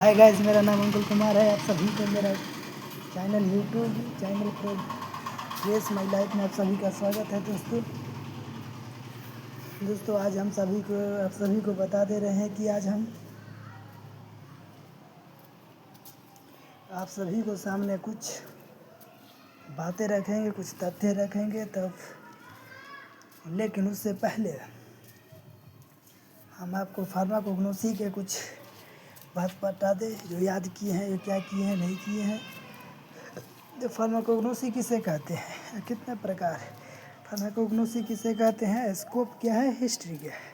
Hi guys, मेरा नाम अंकुल कुमार है। आप सभी को मेरा channel YouTube channel progress my life में आप सभी का स्वागत है। दोस्तों आज आप सभी को बता दे रहे हैं कि आज हम आप सभी को सामने कुछ बातें रखेंगे, कुछ तथ्य रखेंगे तब, लेकिन उससे पहले हम आपको फार्माकोग्नोसी के कुछ बात बता दें जो याद किए हैं, क्या किए हैं, नहीं किए हैं। जो फार्माकोग्नोसी किसे कहते हैं, कितने प्रकार है। फार्माकोग्नोसी किसे कहते हैं, स्कोप क्या है, हिस्ट्री क्या है।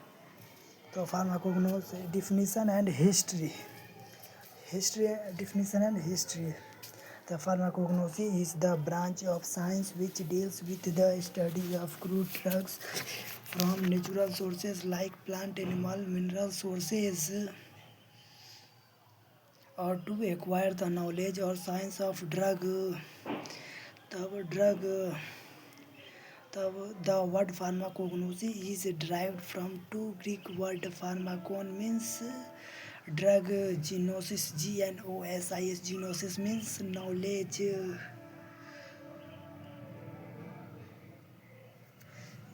तो pharmacognosy definition and history definition and history. The pharmacognosy is the branch of science which deals with the study of crude drugs from natural sources like plant, animal, mineral sources, or to acquire the knowledge or science of drug. The word pharmacognosy is derived from two Greek words. Pharmakon means drug, gnosis, Gnosis, gnosis means knowledge.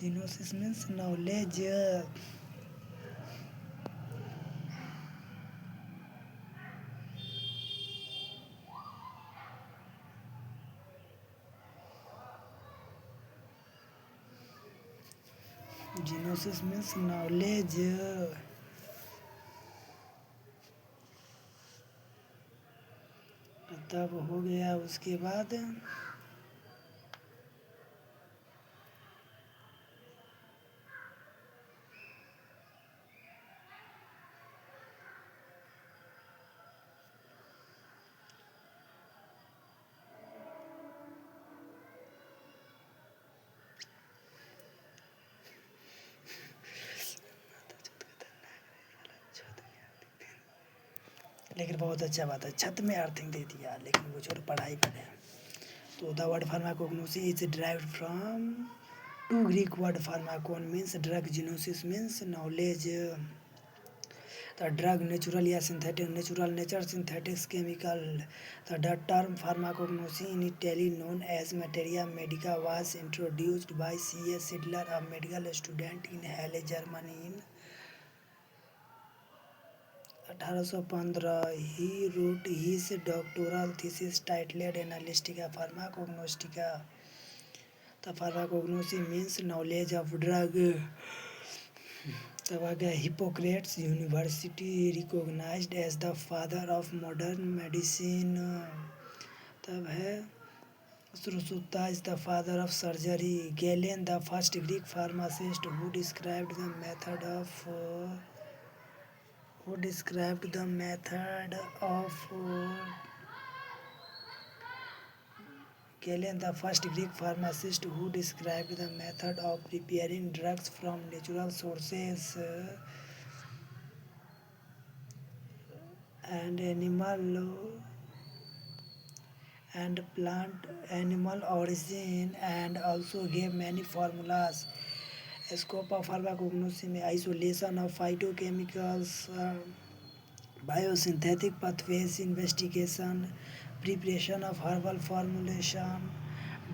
Gnosis means knowledge. Gnosis means knowledge. तब हो गया, उसके बाद लेकिन बहुत अच्छा बात है, छत में अर्थिंग दे दिया, लेकिन वो छोड़ पढ़ाई पर है। तो the word pharmacognosy is derived from two Greek word. Pharmakon means drug, gnosis means knowledge. The drug natural या synthetic, natural nature, synthetics chemical. The term pharmacognosy, in Italy known as materia medica, was introduced by C.S. Sidler, a medical student in Halle, Germany in 1815. He wrote his doctoral thesis titled Analytica Pharmacognostica. The pharmacognosy means knowledge of drug. तब आ गया Hippocrates, university recognised as the father of modern medicine. तब है Sushruta is the father of surgery. Galen the first Greek pharmacist who described the method of Galen, the first Greek pharmacist who described the method of preparing drugs from natural sources and animal origin, and also gave many formulas. Scope of pharmacognosy में isolation of phytochemicals, biosynthetic pathways investigation, preparation of herbal formulation,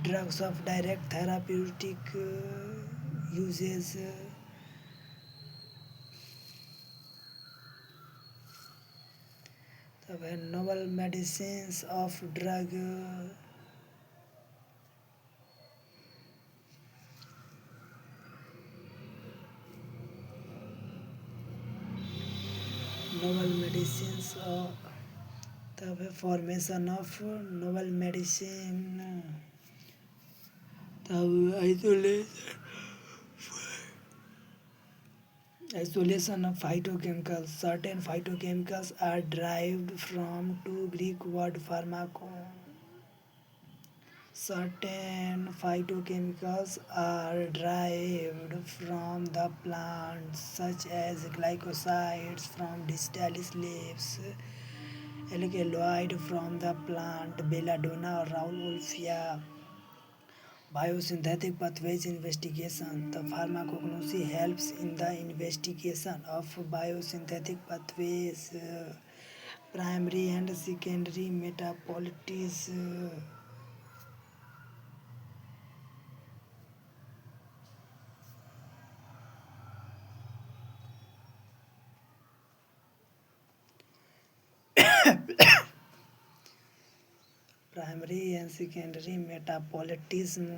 drugs of direct therapeutic uses. तब है novel medicines of drug. novel medicines तब है formation of novel medicine. तब isolation of phytochemicals. Certain phytochemicals are derived from two Greek word pharmakon. Certain phytochemicals are derived from the plants, such as glycosides from distalis leaves, alkaloid from the plant belladonna or Rauwolfia. Biosynthetic pathways investigation. The pharmacognosy helps in the investigation of biosynthetic pathways. Primary and secondary metabolites. Primary and secondary metabolism.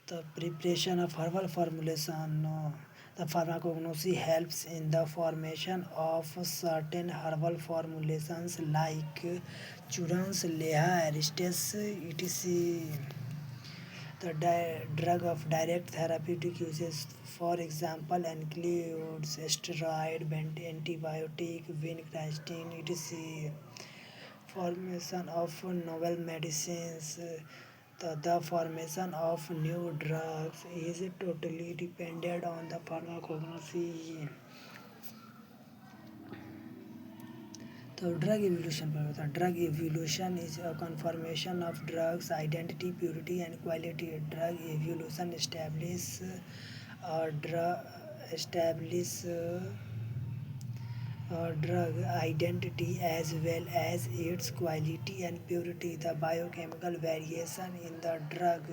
The preparation of herbal formulation. The pharmacognosy helps in the formation of certain herbal formulations like churans, leha, aristes, etc. The drug of direct therapeutic uses, for example, includes steroid, antibiotic, vincristine, etc. Formation of novel medicines. The formation of new drugs is totally dependent on the pharmacognosy. The drug evolution is a confirmation of drugs identity, purity, and quality. Drug evolution establish drug identity as well as its quality and purity. The biochemical variation in the drug,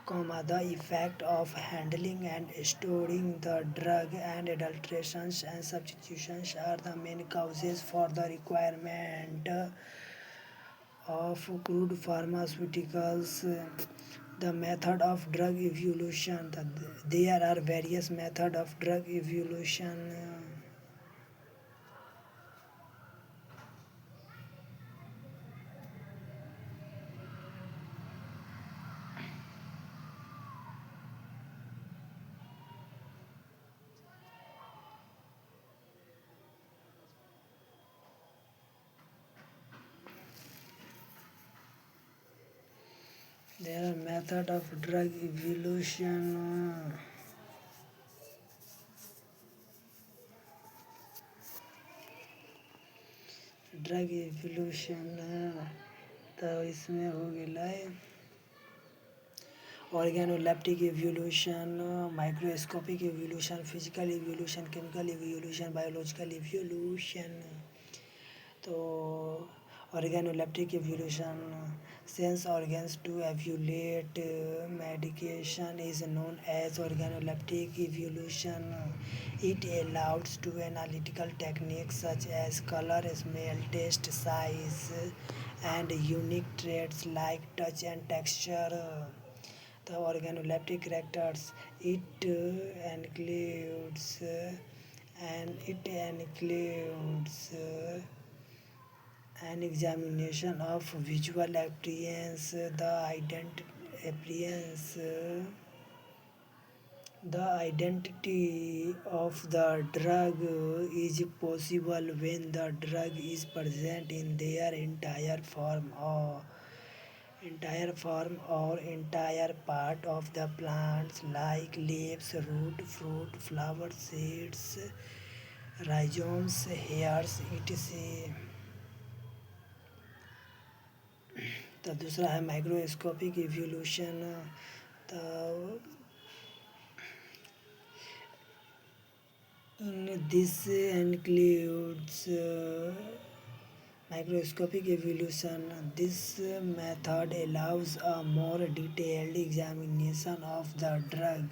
the effect of handling and storing the drug, and adulterations and substitutions are the main causes for the requirement of crude pharmaceuticals. The method of drug evolution. There are various methods of drug evolution. There are method of drug evolution. Drug evolution तो इसमें हो गया है organoleptic evolution, microscopic evolution, physical evolution, chemical evolution, biological evolution. तो organoleptic evolution, sense organs to evaluate medication is known as organoleptic evolution. It allows to analytical techniques such as color, smell, taste, size, and unique traits like touch and texture. The organoleptic characters includes it includes an examination of visual appearance. Appearance, the identity of the drug is possible when the drug is present in their entire form or entire part of the plants like leaves, root, fruit, flower, seeds, rhizomes, hairs, etc. तो दूसरा है microscopic evolution. तो this includes microscopic evolution. This method allows a more detailed examination of the drug.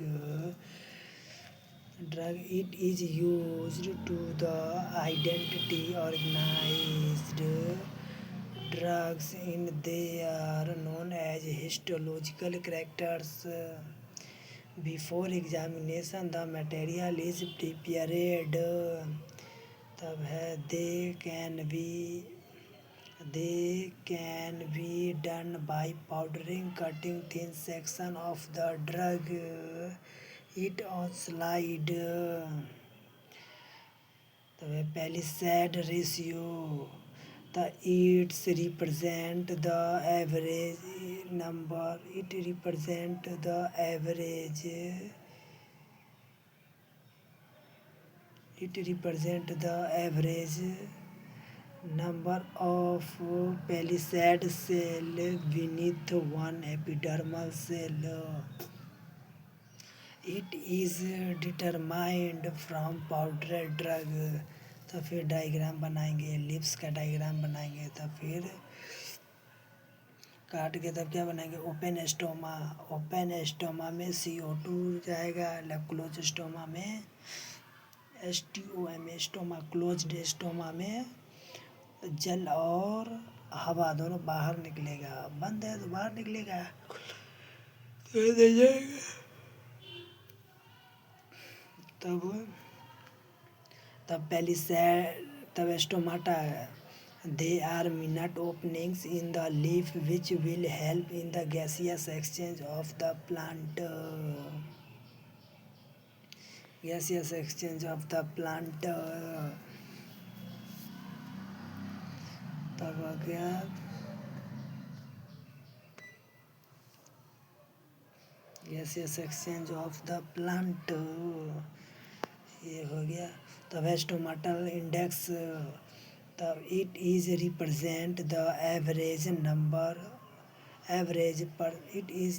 It is used to the identity organized drugs in they are known as histological characters. Before examination the material is prepared. तब है they can be done by powdering, cutting thin section of the drug it on slide. तब है Palisade ratio. The its represent the average number. It represent the average. It represent the average number of palisade cell beneath one epidermal cell. It is determined from powder drug. तो फिर diagram बनाएंगे, lips का diagram बनाएंगे, तो फिर काट के तब क्या बनाएंगे, ओपन एस्टोमा। ओपन एस्टोमा में CO2 जाएगा, क्लोज एस्टोमा में STOM, एस्टोमा क्लोज्ड एस्टोमा में जल और हवा दोनों बाहर निकलेगा, बंद है तो बाहर निकलेगा, तो जाएगा। तब पहली से तब stomata they are minute openings in the leaf which will help in the gaseous exchange of the plant. Gaseous exchange of the plant. तब आ गया gaseous exchange of the plant, ये हो गया। तब एस्टोमाटल इंडेक्स, तब it is represent the average number, average पर it is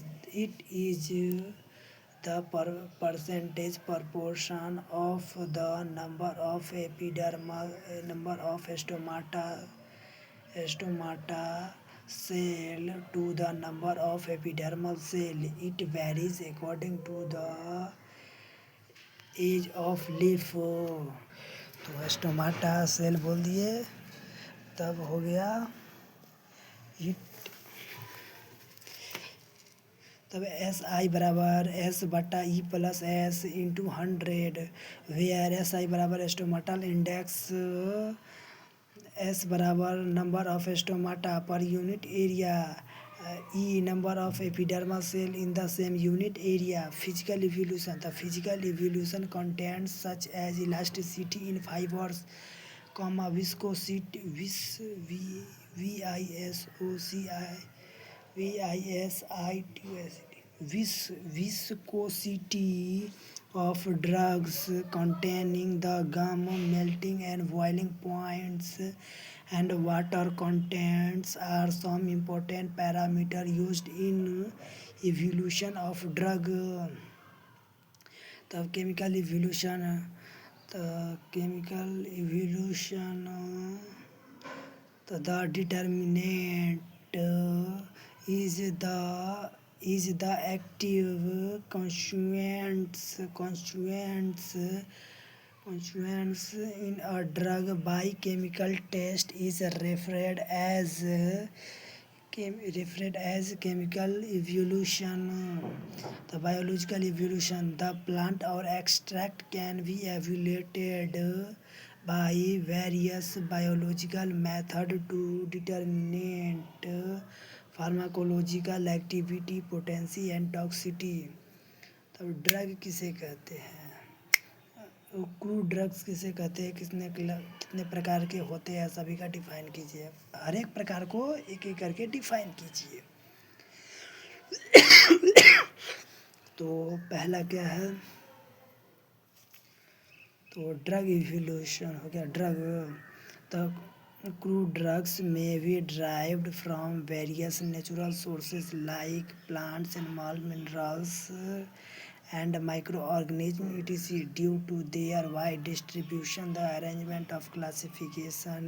the percentage proportion of the number of epidermal, number of stomata cell to the number of epidermal cell. It varies according to the age of leaf। तो stomata cell बोल दिए। तब हो गया तब SI बराबर S/E+S/100, where SI बराबर stomatal index, S बराबर number of stomata per unit area, E number of epidermal cell in the same unit area. Physical evolution, the physical evolution contents such as elasticity in fibres, viscosity viscosity of drugs containing the gum melting and boiling points, and water contents are some important parameter used in evolution of drug। तब chemical evolution, the determinant is the active constituents in a drug by chemical test is referred as chemical evolution। The biological evolution, the plant or extract can be evaluated by various biological methods to determine pharmacological activity, potency and toxicity। तब drug किसे कहते हैं, crude drugs किसे कहते हैं, कितने प्रकार के होते हैं, सभी का डिफाइन कीजिए। हर एक प्रकार को एक एक करके डिफाइन कीजिए। तो पहला क्या है, तो ड्रग इवोल्यूशन हो गया। ड्रग, तब crude drugs may be derived from various natural sources like plants, animal, minerals and microorganisms, etc. Due to their wide distribution, the arrangement of classification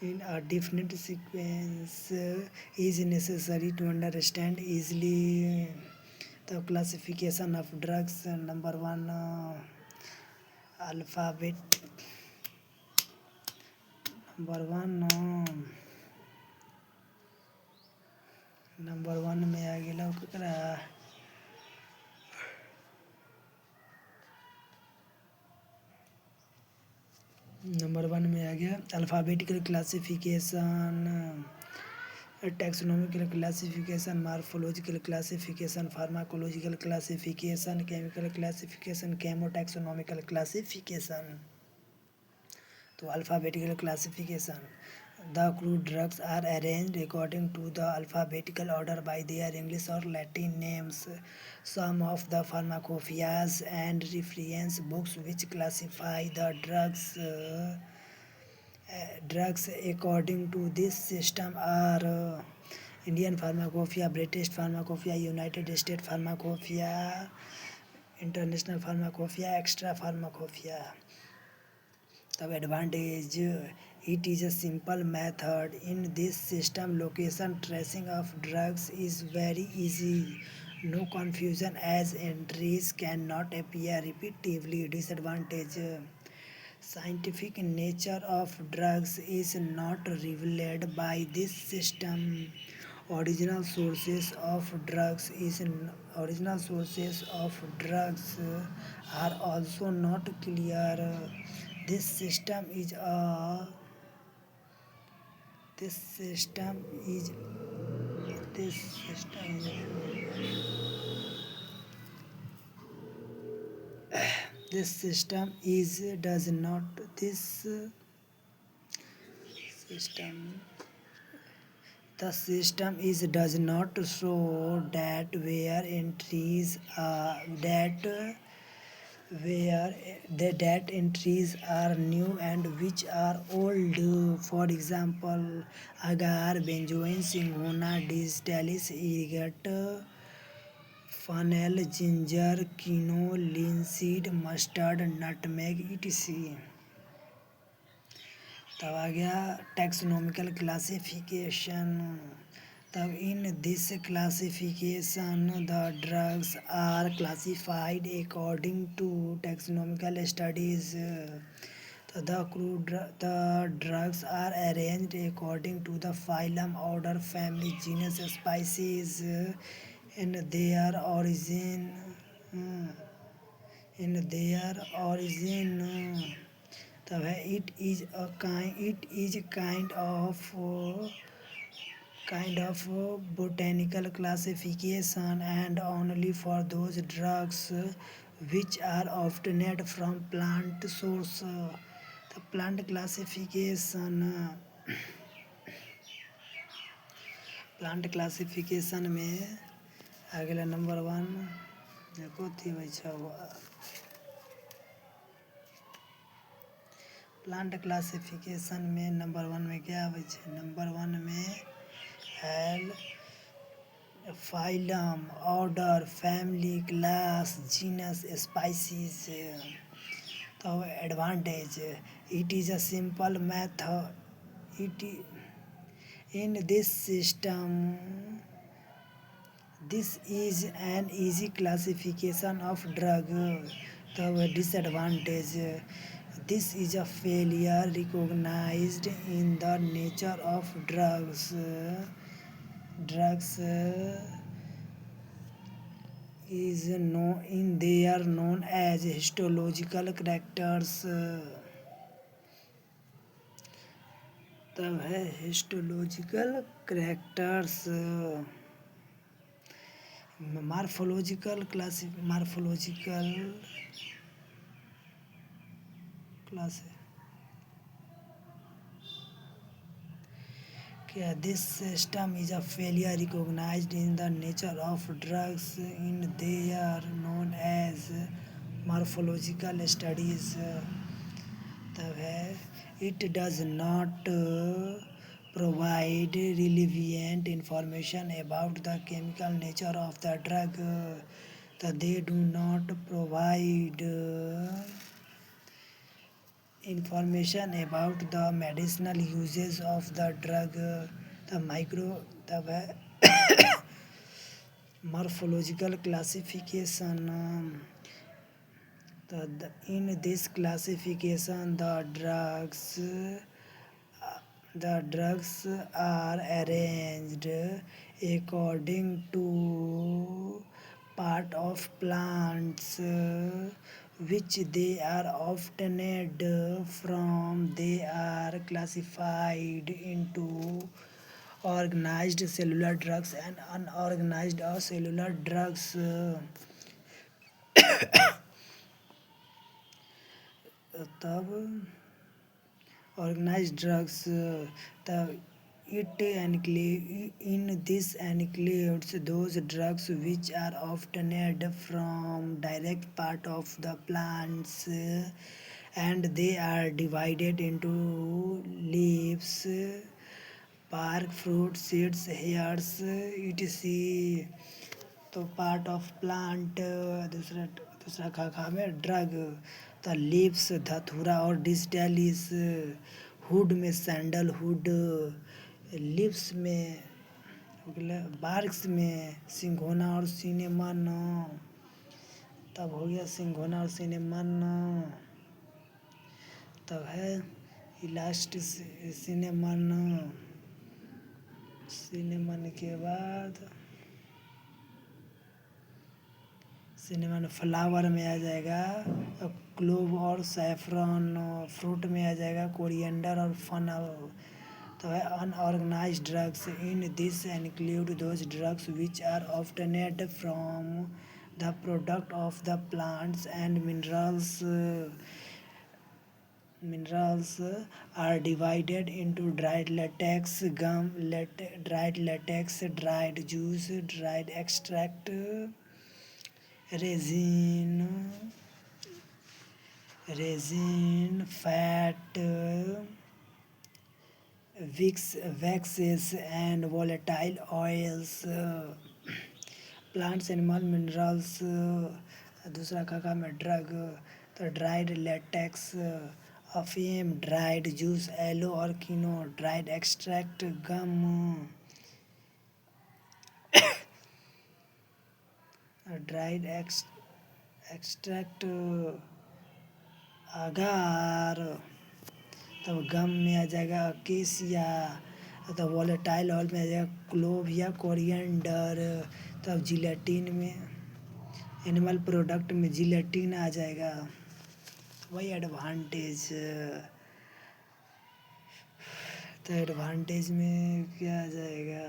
in a definite sequence is necessary to understand easily the classification of drugs। Number 1, alphabet। Number 1 में आ गया ककरा, number 1 में आ गया alphabetical classification, taxonomical classification, morphological classification, pharmacological classification, chemical classification, chemotaxonomical classification. तो alphabetical classification, the crude drugs are arranged according to the alphabetical order by their English or Latin names। Some of the pharmacopoeias and reference books which classify the drugs Drugs according to this system are Indian Pharmacopoeia, British Pharmacopoeia, United States Pharmacopoeia, International Pharmacopoeia, Extra Pharmacopoeia. The advantage, it is a simple method. In this system, location tracing of drugs is very easy. No confusion as entries cannot appear repetitively. Disadvantage, scientific nature of drugs is not revealed by this system. Original sources of drugs is original sources of drugs are also not clear. This system is a this system is this system is this system is does not this system the system is does not show that where entries are that entries are new and which are old. For example, agar benzoin सिंघोना digitalis irrigat fennel ginger quinoa linseed mustard nutmeg etc. तब आ गया taxonomical classification. तब in this classification the drugs are classified according to taxonomical studies. The drugs are arranged according to the phylum, order, family, genus, species, in their origin. In their origin. तब है it is kind of botanical classification and only for those drugs which are obtained from plant source. The plant classification में अगला number 1 देखो थी वैसा हुआ. Plant classification में number 1 में क्या आवे छे. नंबर 1 में है phylum, order, family, class, genus, species. तो advantage, it is a simple method. It in this system this is an easy classification of drug. The disadvantage, this is a failure recognized in the nature of drugs is known in they are known as histological characters. तब है histological characters. Morphological class क्या. This system is a failure recognised in the nature of drugs in they are known as morphological studies. तब है it does not provide relevant information about the chemical nature of the drug. They do not provide information about the medicinal uses of the drug. तब है morphological classification. In this classification, the drugs are arranged according to part of plants which they are obtained from. They are classified into organized cellular drugs and unorganized cellular drugs. तब organized drugs, in this includes those drugs which are obtained from direct part of the plants and they are divided into leaves, bark, fruit, seeds, hairs, etc. तो part of plant, दूसरा दूसरा खा में drug, the leaves धतूरा और digitalis, hood में सैंडलहुड, lives में हो गया, बार्क्स में सिंघोना और सिनेमन, तब हो गया सिंघोना और सिनेमन, तब है इलास्ट सिनेमन, सिनेमन के बाद सिनेमन फ्लावर में आ जाएगा क्लोव और सैफरन, फ्रूट में आ जाएगा कोरिएंडर और फन। तो है unorganised drugs, in this include those drugs which are obtained from the product of the plants and minerals are divided into dried latex, gum, dried latex, dried juice, dried extract, resin, fat, waxes and volatile oils, plants, animal, minerals, दूसरा का में drug, तो dried latex, अफीम, dried juice, yellow और किनो, dried extract, गम, dried extract, आगार, तब गम में आ जाएगा अकेसिया, तब वॉलेटाइल ऑयल में आ जाएगा क्लोव या कोरिएंडर, तब जिलेटिन में, एनिमल प्रोडक्ट में जिलेटिन आ जाएगा, वही एडवांटेज। तो एडवांटेज में क्या आ जाएगा,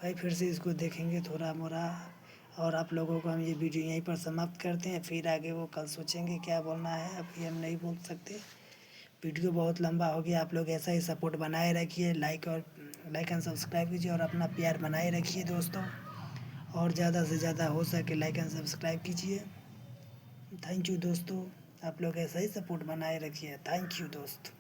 भाई फिर से इसको देखेंगे थोड़ा मोड़ा, और आप लोगों को हम ये वीडियो यहीं पर समाप्त करते हैं, फिर आगे वो कल सोचेंगे क्या बोलना है, अभी हम नहीं बोल सकते। वीडियो बहुत लंबा हो गया, आप लोग ऐसा ही सपोर्ट बनाए रखिए, लाइक एंड सब्सक्राइब कीजिए और अपना प्यार बनाए रखिए दोस्तों, और ज़्यादा से ज़्यादा हो सके लाइक एंड सब्सक्राइब कीजिए। थैंक यू दोस्तों, आप लोग ऐसा ही सपोर्ट बनाए रखिए। थैंक यू दोस्त।